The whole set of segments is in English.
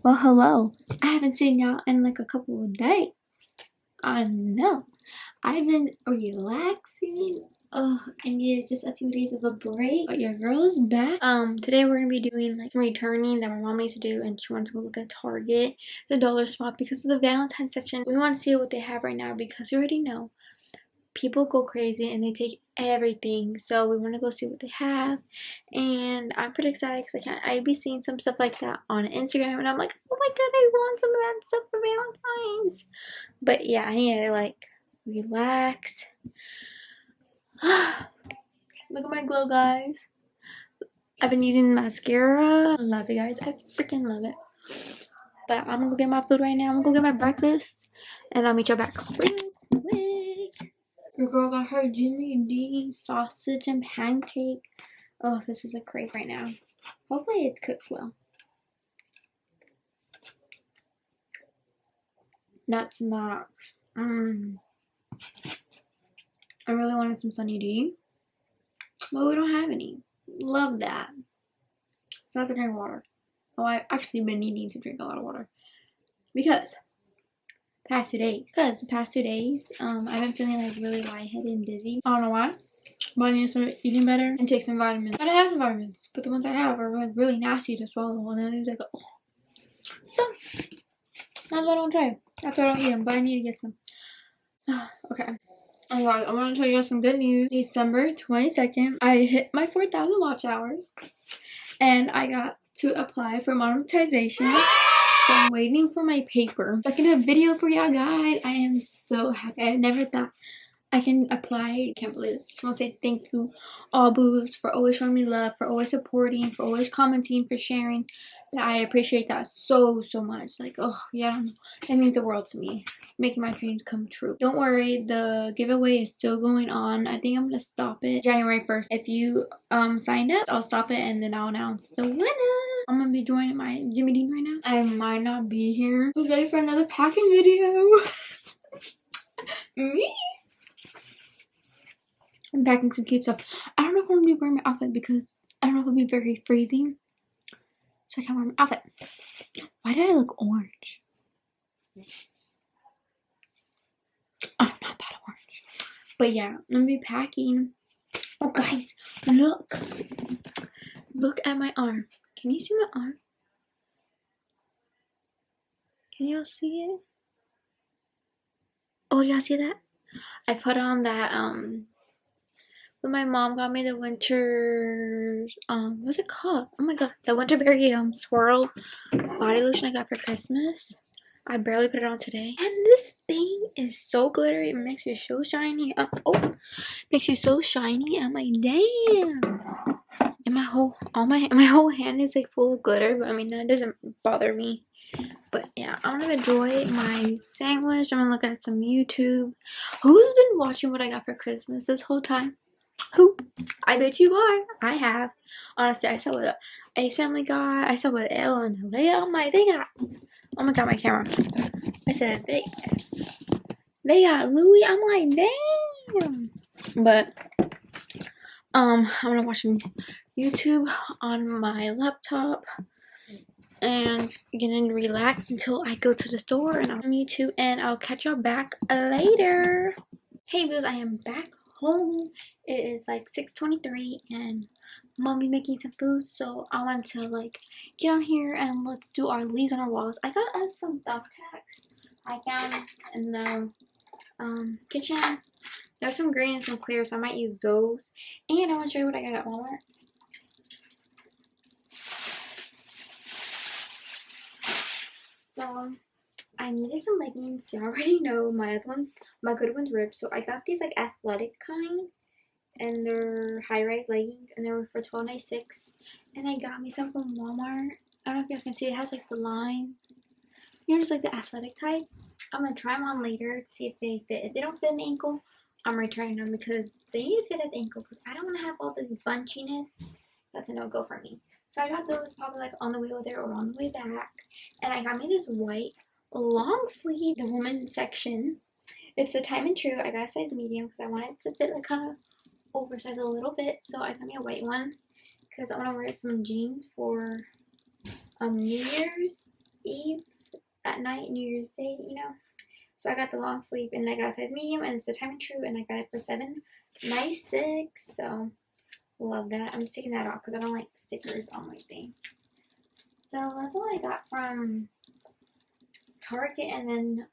Well, hello. I haven't seen y'all in like a couple of days. I know. I've been relaxing. Oh, I needed just a few days of a break. But your girl is back. Today we're gonna be doing like returning that my mom needs to do, and she wants to go look at Target, the dollar spot, because of the Valentine's section. We want to see what they have right now because you already know people go crazy and they take everything, so we want to go see what they have. And I'm pretty excited because I'd be seeing some stuff like that on Instagram, and I'm like, oh my god, I want some of that stuff for Valentine's. But yeah, I need to like relax. Look at my glow, guys. I've been using mascara. I love it, guys. I freaking love it. But I'm gonna go get my food right now. I'm gonna go get my breakfast, and I'll meet you back real quick. Your girl got her Jimmy Dean sausage and pancake. Oh, this is a crave right now. Hopefully it's cooked well. Nuts Max. I really wanted some Sunny D, but we don't have any. Love that. So I have to drink water. Oh, I've actually been needing to drink a lot of water because the past 2 days. I've been feeling like really lightheaded and dizzy. I don't know why, but I need to start eating better and take some vitamins. But I have some vitamins, but the ones I have are like really nasty to swallow, and then it's like, oh. So that's why I don't try. That's why I don't eat them, but I need to get some. Okay. Oh god, I want to tell you guys some good news. December 22nd, I hit my 4,000 watch hours, and I got to apply for monetization. So I'm waiting for my paper so I can do a video for y'all guys. I am so happy. I never thought I can apply. I can't believe it. I just want to say thank you, all boos, for always showing me love, for always supporting, for always commenting, for sharing. I appreciate that so much. Like, oh yeah, that means the world to me, making my dreams come true. Don't worry, the giveaway is still going on. I think I'm gonna stop it January 1st. If you signed up, I'll stop it and then I'll announce the winner. I'm gonna be joining my Jimmy Dean right now. I might not be here. Who's ready for another packing video? Me. I'm packing some cute stuff. I don't know if I'm gonna be wearing my outfit because I don't know if it'll be very freezing, so I can't wear my outfit. Why did I look orange? I'm not that orange. But yeah, I'm gonna be packing. Oh guys, look. Look at my arm. Can you see my arm? Can y'all see it? Oh, y'all see that? I put on that when my mom got me the winter what's it called? Oh my god, the Winterberry swirl body lotion I got for Christmas. I barely put it on today, and this thing is so glittery. It makes you so shiny. Makes you so shiny. I'm like, damn. And my whole hand is like full of glitter, but I mean that doesn't bother me. But yeah, I'm gonna enjoy my sandwich. I'm gonna look at some YouTube. Who's been watching what I got for Christmas this whole time? Who? I bet you are. I have. Honestly, I saw what Ace Family got. I saw what Elle and Leia. I'm like, they got. Oh my god, my camera. I said they got Louis. I'm like, damn. But I'm gonna watch some YouTube on my laptop and gonna relax until I go to the store, and I'll meet you, and I'll catch y'all back later. Hey boos, I am back home. It is like 6:23 and Mommy's making some food, so I wanted to like get on here and let's do our leaves on our walls. I got us some thumbtacks I found in the kitchen. There's some green and some clear, so I might use those. And I want to show you what I got at Walmart. So I needed some leggings. You already know my other ones, my good ones ripped. So I got these like athletic kind, and they're high-rise leggings, and they were for $12.96. And I got me some from Walmart. I don't know if you guys can see, it has like the line. You know, just like the athletic type. I'm gonna try them on later to see if they fit. If they don't fit an ankle, I'm returning them because they need to fit at the ankle, because I don't want to have all this bunchiness. That's a no-go for me. So I got those probably like on the way over there or on the way back. And I got me this white long sleeve, the women's section. It's a Time and True. I got a size medium because I want it to fit like kind of oversized a little bit. So I got me a white one because I want to wear some jeans for New Year's. Eve at night, New Year's Day, you know. So I got the long sleeve and I got a size medium and it's the Time and True and I got it for $7.96. So love that. I'm just taking that off because I don't like stickers on my thing. So that's all I got from Target, and then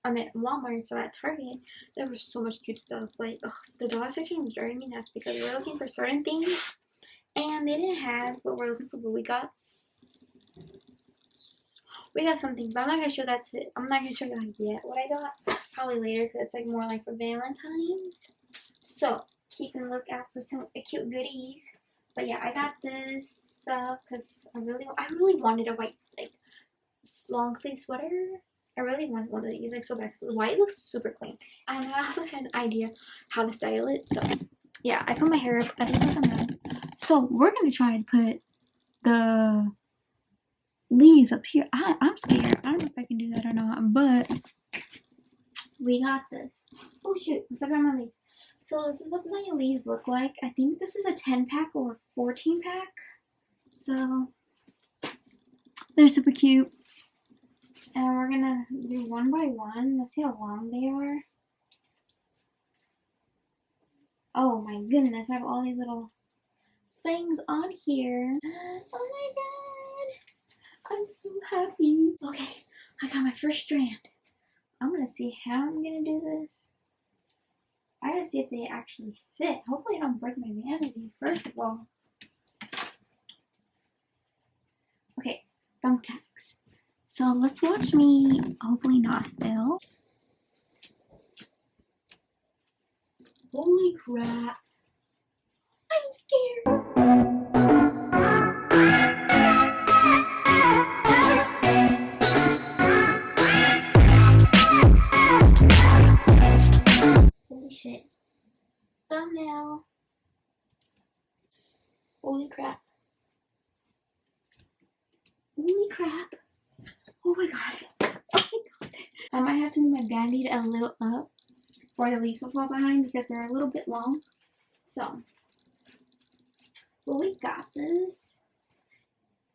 I'm at Walmart. So at Target there was so much cute stuff. Like the dollar section was driving me nuts because we were looking for certain things and they didn't have what we're looking for, but we got something, but I'm not gonna show that to. I'm not gonna show you yet what I got. Probably later, because it's like more like for Valentine's. So keep a look out for some cute goodies. But yeah, I got this stuff because I really wanted a white like long sleeve sweater. I really wanted one of these like so bad. The white looks super clean, and I also had an idea how to style it. So yeah, I put my hair up. I think it's a mess. So we're gonna try and put the leaves up here. I'm scared. I don't know if I can do that or not, but we got this. Oh shoot, I'm stepping on my leaves. So this is what my leaves look like. I think this is a 10-pack or 14-pack. So they're super cute. And we're gonna do one by one. Let's see how long they are. Oh my goodness, I have all these little things on here. Oh my god, I'm so happy. Okay, I got my first strand. I'm gonna see how I'm gonna do this. I gotta see if they actually fit. Hopefully I don't break my vanity, first of all. Okay, thumbtacks. So let's watch me hopefully not fail. Holy crap. I'm scared. Holy shit. Thumbnail. Holy crap. Holy crap. Oh my god. Oh my god. I might have to move my band-aid a little up for the leaves will fall behind because they're a little bit long. So, well, we got this.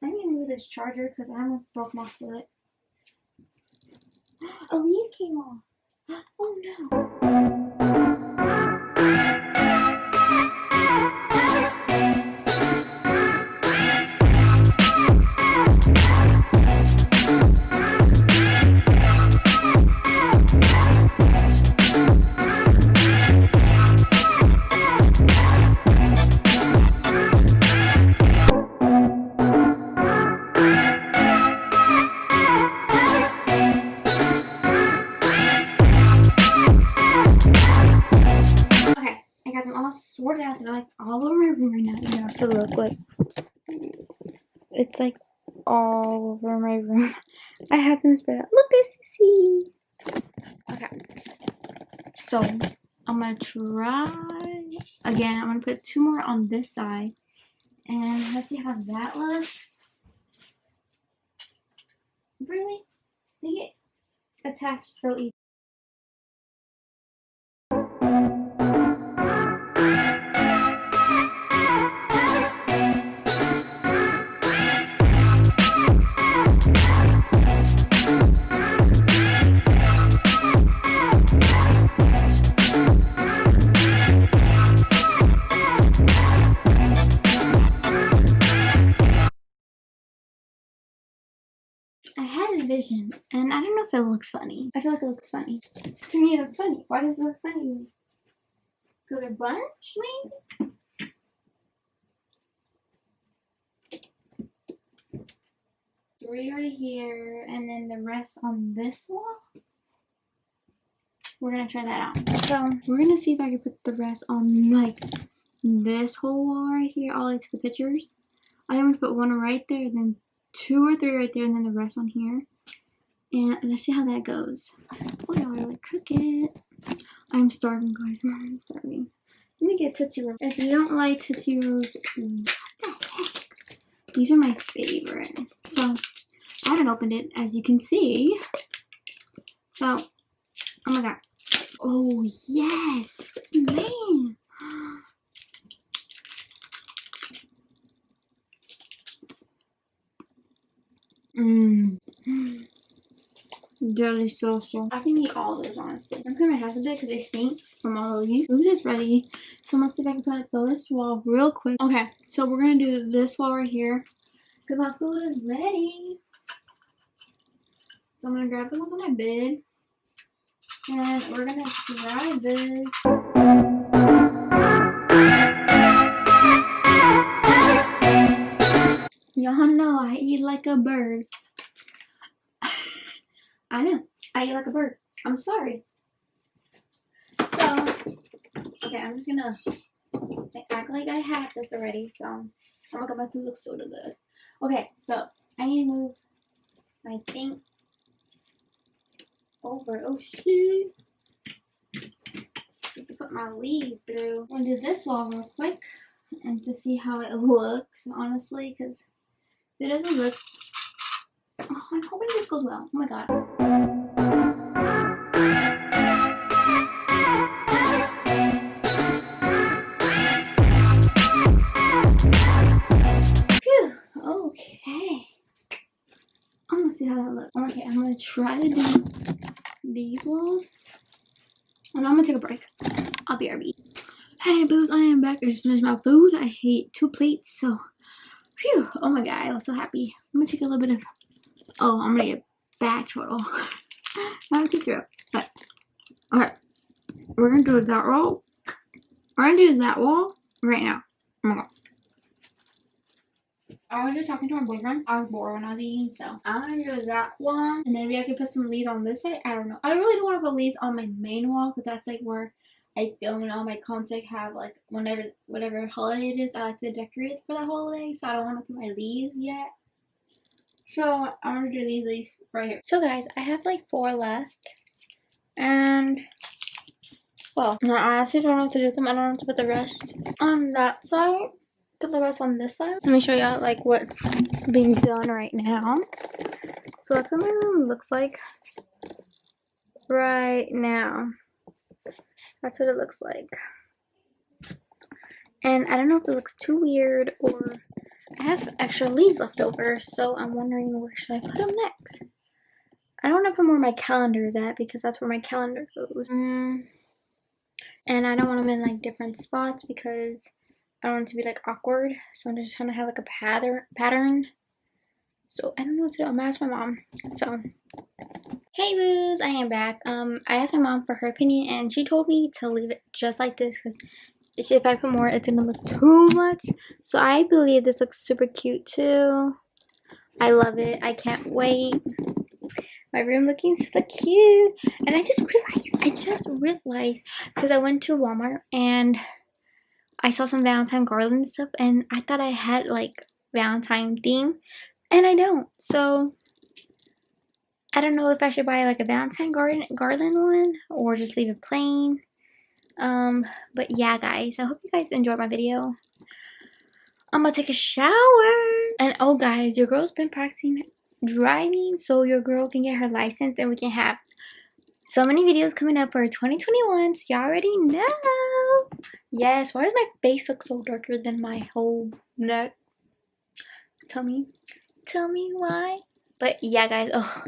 I'm gonna move this charger because I almost broke my foot. A leaf came off. Oh no. Sorted out. They're like all over my room right now. You know, so look like it's like all over my room. I have them spread out. Look, there's see. Okay, so I'm gonna try again. I'm gonna put 2 more on this side, and let's see how that looks. Really, they get attached so easy. I had a vision, and I don't know if it looks funny. I feel like it looks funny. To me, it looks funny. Why does it look funny? Because they're bunched, maybe? 3 right here, and then the rest on this wall. We're gonna try that out. So we're gonna see if I can put the rest on like this whole wall right here, all the way to the pictures. I'm gonna put 1 right there, then 2 or 3 right there, and then the rest on here. And let's see how that goes. Oh, y'all are like crooked. I'm starving, guys. I'm starving. Let me get Tootsie Rolls. If you don't like Tootsie Rolls, what the heck? These are my favorite. So I haven't opened it, as you can see. So, oh my god. Oh yes, man. delicioso. I can eat all those, honestly. I'm cleaning my house a bit because they stink from all of these. Food is ready. So let's see if I can put this wall real quick. Okay, so we're gonna do this wall right here because my food is ready. So I'm gonna grab the look on my bed and we're gonna try this. Y'all know I eat like a bird. I know, I eat like a bird. I'm sorry. So, okay, I'm just gonna act like I had this already. So, oh my god, my food looks so good. Okay, so I need to move my thing over. Oh shit. I have to put my leaves through. I'm gonna do this wall real quick and to see how it looks, honestly, because it doesn't look. Oh, I'm hoping this goes well. Oh my god. Phew. Okay. I'm gonna see how that looks. Okay, I'm gonna try to do these walls. And I'm gonna take a break. I'll be RB. Hey boos, I am back. I just finished my food. I ate 2 plates, so phew. Oh my god, I was so happy. I'm gonna take a little bit of. Oh, I'm gonna get back total. Not too sure, but okay. We're gonna do that wall. We're gonna do that wall right now. Oh my god. I was just talking to my boyfriend. I was bored when I was eating, so I'm gonna do that one. And maybe I could put some leaves on this side. I don't know. I really don't want to put leaves on my main wall because that's like where I film and all my content have like whatever holiday it is. I like to decorate for that holiday, so I don't want to put my leaves yet. So I'm gonna do these leaves right here. So guys, I have like 4 left, and well, no, I actually don't know what to do with them. I don't know what to put the rest on that side. Put the rest on this side. Let me show y'all like what's being done right now. So that's what my room looks like right now. That's what it looks like. And I don't know if it looks too weird or I have extra leaves left over, so I'm wondering where should I put them next. I don't want to put where my calendar is at because that's where my calendar goes. And I don't want them in like different spots because I don't want it to be like awkward, so I'm just trying to have like a pattern. So I don't know what to do. I'm gonna ask my mom. So hey boos, I am back. I asked my mom for her opinion and she told me to leave it just like this because if I put more it's gonna look too much. So I believe this looks super cute too. I love it. I can't wait. My room looking super cute. And I just realized because I went to Walmart and I saw some Valentine garland and stuff, and I thought I had like Valentine theme, and I don't. So I don't know if I should buy like a Valentine garland one or just leave it plain. But yeah, guys, I hope you guys enjoyed my video. I'm gonna take a shower, and oh, guys, your girl's been practicing driving, so your girl can get her license, and we can have so many videos coming up for 2021. So y'all already know. Yes, why does my face look so darker than my whole neck? Tell me why. But yeah, guys, oh,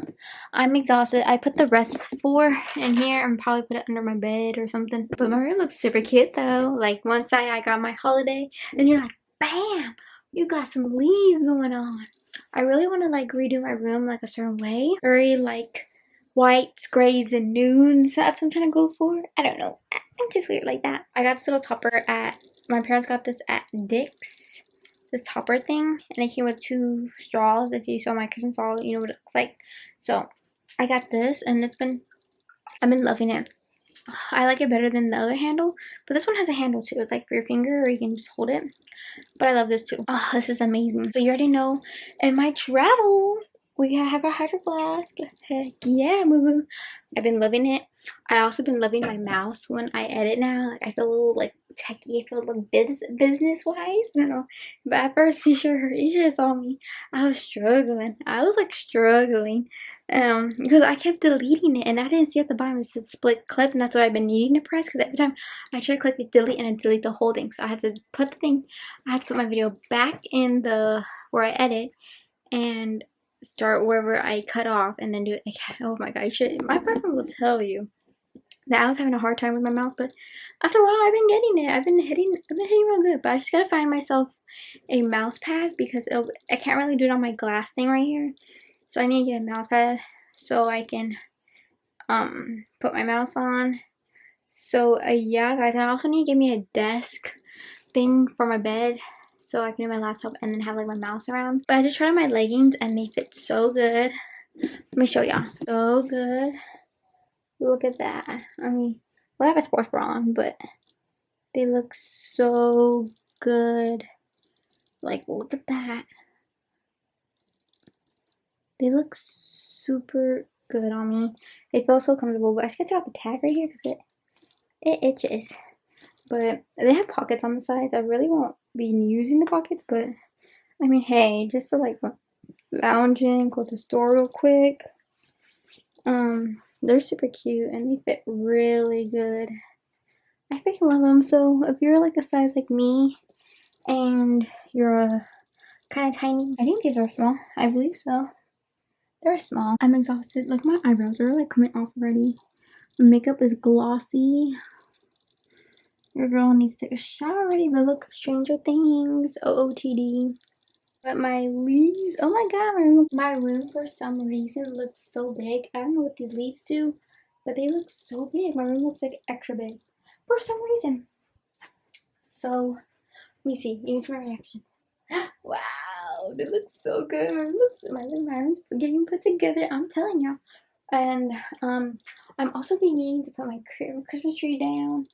I'm exhausted. I put the rest 4 in here and probably put it under my bed or something. But my room looks super cute though. Like one side I got my holiday, and you're like, bam, you got some leaves going on. I really want to like redo my room like a certain way, very like whites, grays, and nudes. That's what I'm trying to go for. I don't know. I'm just weird like that. I got this little topper at, my parents got this at Dick's. This topper thing. And it came with 2 straws. If you saw my Christmas haul, you know what it looks like. So, I got this and I've been loving it. I like it better than the other handle. But this one has a handle too. It's like for your finger or you can just hold it. But I love this too. Oh, this is amazing. So, you already know in my travel, we have a hydro flask. Heck yeah, boo boo. I've been loving it. I also been loving my mouse when I edit now. Like I feel a little like techie. I feel like business wise. I don't know. But at first you should have saw me. I was struggling. I was like struggling. Because I kept deleting it and I didn't see at the bottom it said split clip, and that's what I've been needing to press because every time I try to click the delete and I delete the whole thing. So I had to put my video back in the where I edit, and start wherever I cut off and then do it again. Oh my god, my partner will tell you that I was having a hard time with my mouse, but after a while I've been getting it. I've been hitting real good, but I just gotta find myself a mouse pad because I can't really do it on my glass thing right here. So I need to get a mouse pad so I can put my mouse on. So yeah guys, and I also need to get me a desk thing for my bed so I can do my laptop and then have like my mouse around. But I just tried on my leggings and they fit so good. Let me show y'all. So good. Look at that. I mean, well, I have a sports bra on, but they look so good. Like, look at that. They look super good on me. They feel so comfortable, but I just gotta take off the tag right here because it itches. But they have pockets on the sides. I really won't be using the pockets, but I mean, hey, just to like lounge in, go to the store real quick. They're super cute and they fit really good. I freaking love them. So if you're like a size like me and you're kind of tiny, I think these are small. I believe so. They're small. I'm exhausted. Look, my eyebrows are like coming off already. My makeup is glossy. Your girl needs to take a shower already, but look, Stranger Things, OOTD. But my leaves, oh my god, my room for some reason looks so big. I don't know what these leaves do, but they look so big. My room looks like extra big for some reason. So, let me see. You can see my reaction. Wow, they look so good. My room's getting put together. I'm telling y'all. And I'm also beginning to put my Christmas tree down.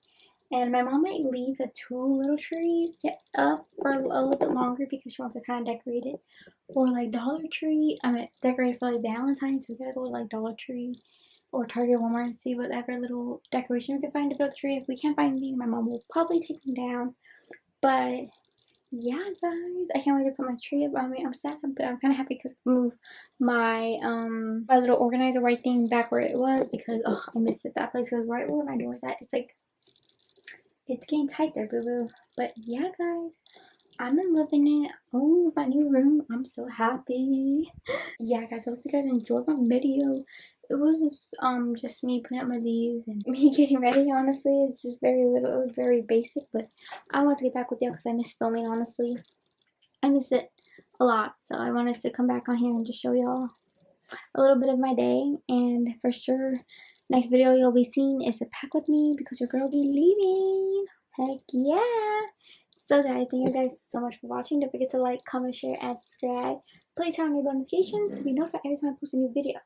And my mom might leave the 2 little trees up for a little bit longer because she wants to kind of decorate it for like Dollar Tree. I mean, decorate it for like Valentine's. So we gotta go to like Dollar Tree or Target, Walmart and see whatever little decoration we can find to build the tree. If we can't find anything, my mom will probably take them down. But yeah, guys, I can't wait to put my tree up. I mean, I'm sad, but I'm kind of happy because I moved my my little organizer white thing back where it was because I missed it. That place was right where my door was at. It's like it's getting tight there, boo boo. But yeah, guys, I'm loving it. Oh, my new room. I'm so happy. Yeah, guys, I hope you guys enjoyed my video. It was just me putting up my leaves and me getting ready. Honestly, it's just very little. It was very basic, but I want to get back with y'all because I miss filming. Honestly, I miss it a lot. So I wanted to come back on here and just show y'all a little bit of my day. And for sure, next video you'll be seeing is a pack with me because your girl will be leaving. Heck yeah. So guys, thank you guys so much for watching. Don't forget to like, comment, share, and subscribe. Please turn on your notifications to be notified every time I post a new video.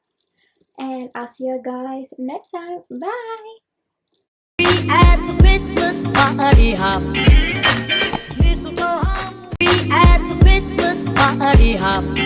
And I'll see you guys next time. Bye. At the Christmas party hop. Mistletoe hop. At the Christmas party hop.